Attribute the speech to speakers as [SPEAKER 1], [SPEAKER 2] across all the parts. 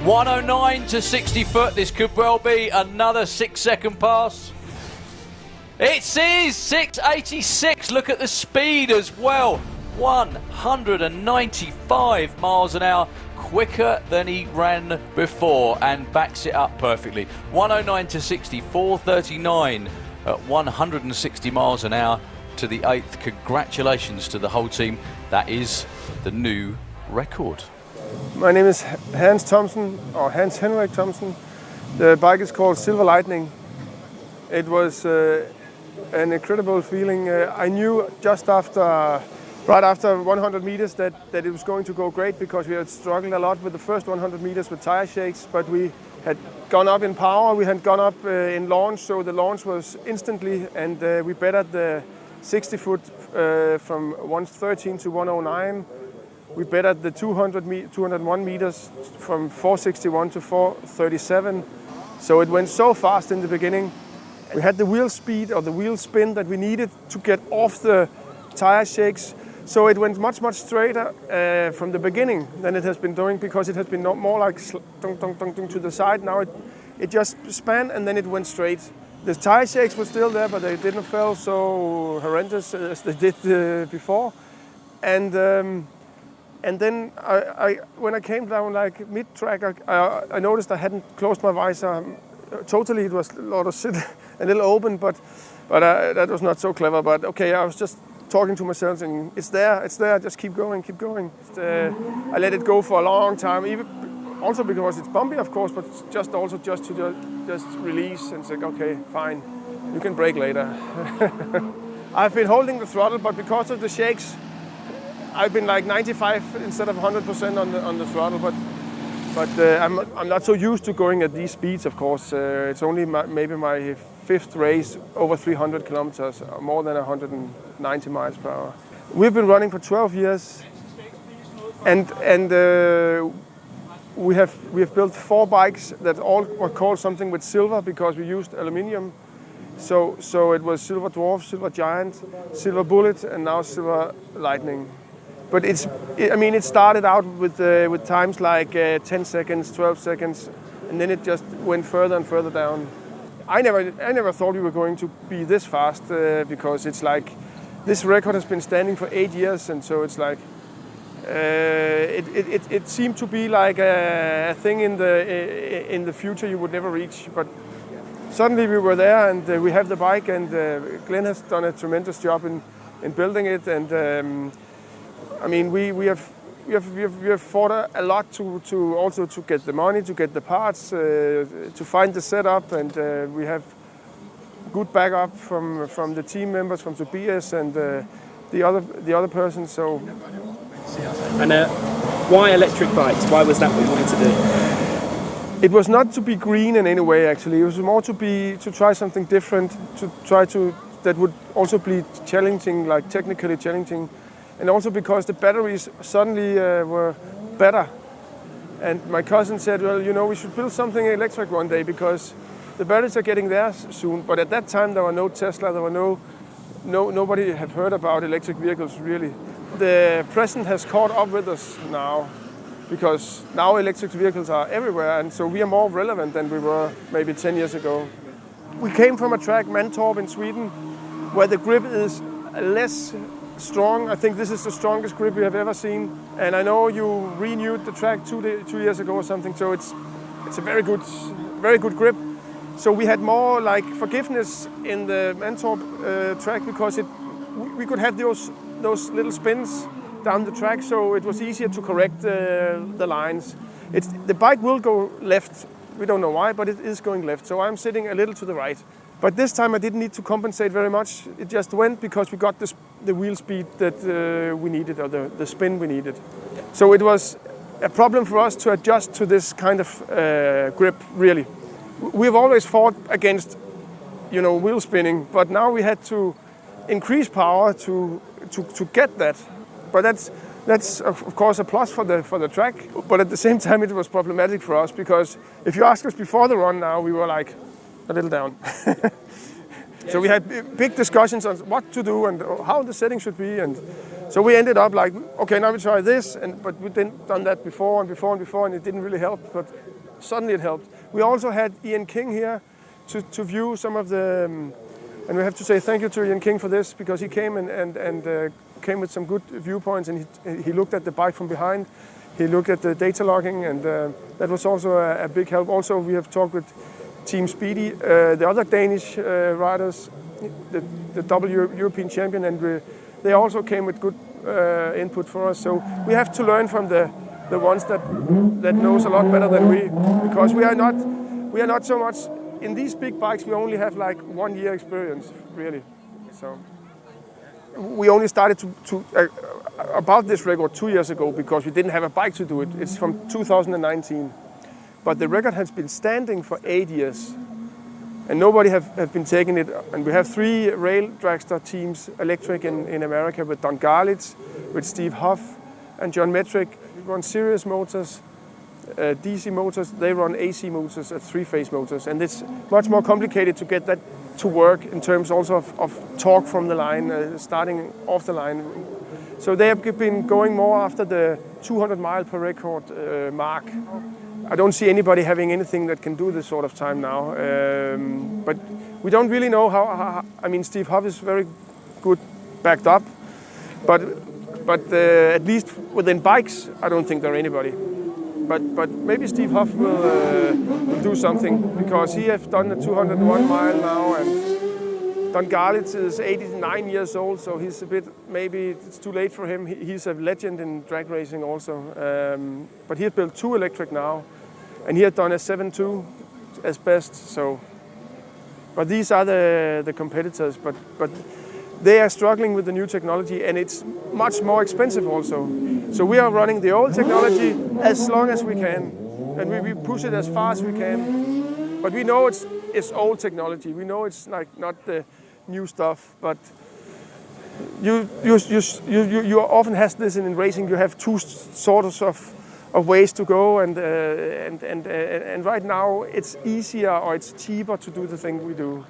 [SPEAKER 1] 109 to 60 foot. This could well be another 6-second pass. It is 6.86. Look at the speed as well. 195 miles an hour, quicker than he ran before, and backs it up perfectly. 109 to 60, 4:39 at 160 miles an hour to the 8th. Congratulations to the whole team. That is the new record.
[SPEAKER 2] My name is Thomsen, or Henrik Thomsen. The bike is called Silver Lightning. It was an incredible feeling. I knew just right after 100 meters that it was going to go great, because we had struggled a lot with the first 100 meters with tire shakes, but we had gone up in power, we had gone up in launch, so the launch was instantly, and we bettered the 60 foot from 113 to 109. We bettered the 201 meters from 461 to 437. So it went so fast in the beginning. We had the wheel speed or the wheel spin that we needed to get off the tire shakes. So it went much straighter from the beginning than it has been doing, because it has been more like dong, dong, dong, dong to the side. Now it just span and then it went straight. The tire shakes were still there, but they didn't feel so horrendous as they did before. And then when I came down like mid-track, I noticed I hadn't closed my visor totally. It was a little open, but that was not so clever. But okay, I was just talking to myself and it's there, just keep going. I let it go for a long time, even also because it's bumpy, of course, but just to release and say, okay, fine, you can brake later. I've been holding the throttle, but because of the shakes, I've been like 95 instead of 100% on the throttle, but I'm not so used to going at these speeds, of course. It's only maybe my 5th race over 300 kilometers, more than 190 miles per hour. We've been running for 12 years, and we have built 4 bikes that all were called something with silver, because we used aluminium. So it was Silver Dwarf, Silver Giant, Silver Bullet, and now Silver Lightning. But it started out with times like 10 seconds, 12 seconds, and then it just went further and further down. I never thought we were going to be this fast, because it's like this record has been standing for 8 years, and so it's like it seemed to be like a thing in the future you would never reach. But suddenly we were there, and we have the bike, and Glenn has done a tremendous job in building it, and we have fought a lot to also to get the money, to get the parts, to find the setup, and we have good backup from the team members, from Tobias and the other person. So.
[SPEAKER 3] And why electric bikes? Why was that what you wanted to do?
[SPEAKER 2] It was not to be green in any way. Actually, it was more to try something different, that would also be challenging, like technically challenging. And also because the batteries suddenly were better. And my cousin said, well, we should build something electric one day, because the batteries are getting there soon. But at that time, there were no Tesla, there were nobody had heard about electric vehicles, really. The present has caught up with us now, because now electric vehicles are everywhere, and so we are more relevant than we were maybe 10 years ago. We came from a track, Mantorp in Sweden, where the grip is less strong. I think this is the strongest grip we have ever seen. And I know you renewed the track 2 years ago or something, so it's a very good grip. So we had more like forgiveness in the Mantorp track, because we could have those little spins down the track, so it was easier to correct the lines. The bike will go left. We don't know why, but it is going left. So I'm sitting a little to the right. But this time I didn't need to compensate very much. It just went because we got the wheel speed that we needed, or the spin we needed. So it was a problem for us to adjust to this kind of grip, really. We've always fought against, wheel spinning, but now we had to increase power to get that. But that's of course a plus for the track. But at the same time, it was problematic for us, because if you ask us before the run now, we were like a little down. So we had big discussions on what to do and how the setting should be, and so we ended up like, okay, now we try this, but we didn't done that before and it didn't really help. But suddenly it helped. We also had Ian King here to view some of the, and we have to say thank you to Ian King for this, because he came and came with some good viewpoints, and he looked at the bike from behind. He looked at the data logging, and that was also a big help. Also, we have talked with Team Speedy, the other Danish riders, the double European champion, and they also came with good input for us. So we have to learn from the ones that knows a lot better than we, because we are not so much in these big bikes. We only have like 1 year experience, really. So we only started to about this record 2 years ago, because we didn't have a bike to do it. It's from 2019, but the record has been standing for 8 years, and nobody have been taking it. And we have 3 rail dragster teams, electric in America, with Don Garlitz, with Steve Huff, and John Metrick. We run Sirius motors, DC motors. They run AC motors, 3-phase motors, and it's much more complicated to get that to work in terms also of torque from the line, starting off the line. So they have been going more after the 200 mile per record mark. I don't see anybody having anything that can do this sort of time now. But we don't really know how. I mean, Steve Huff is very good backed up, but at least within bikes, I don't think there are anybody. But maybe Steve Huff will do something, because he has done the 201 mile now, and Don Garlitz is 89 years old, so he's a bit, maybe it's too late for him. He's a legend in drag racing also. But he has built 2 electric now, and he has done a 7.2 as best. So, but these are the competitors, but they are struggling with the new technology, and it's much more expensive also. So we are running the old technology as long as we can, and we push it as far as we can. But we know it's old technology. We know it's like not the new stuff. But you often have this in racing. You have 2 sorts of ways to go, and right now it's easier or it's cheaper to do the thing we do.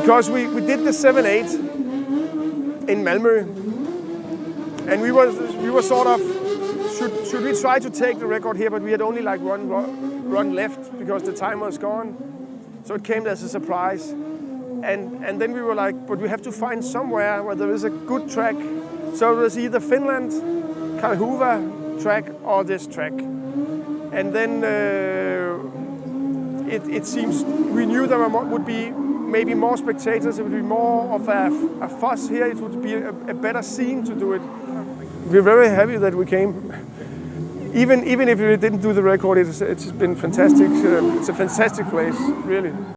[SPEAKER 2] Because we did the 7.8 in Malmö, and we were sort of, should we try to take the record here? But we had only like one run left, because the time was gone. So it came as a surprise. And then we were like, but we have to find somewhere where there is a good track. So it was either Finland, Karlhuva track, or this track. And then it seems we knew there would be maybe more spectators. It would be more of a fuss here. It would be a better scene to do it. We're very happy that we came. Even if we didn't do the record, it's been fantastic. It's a fantastic place, really.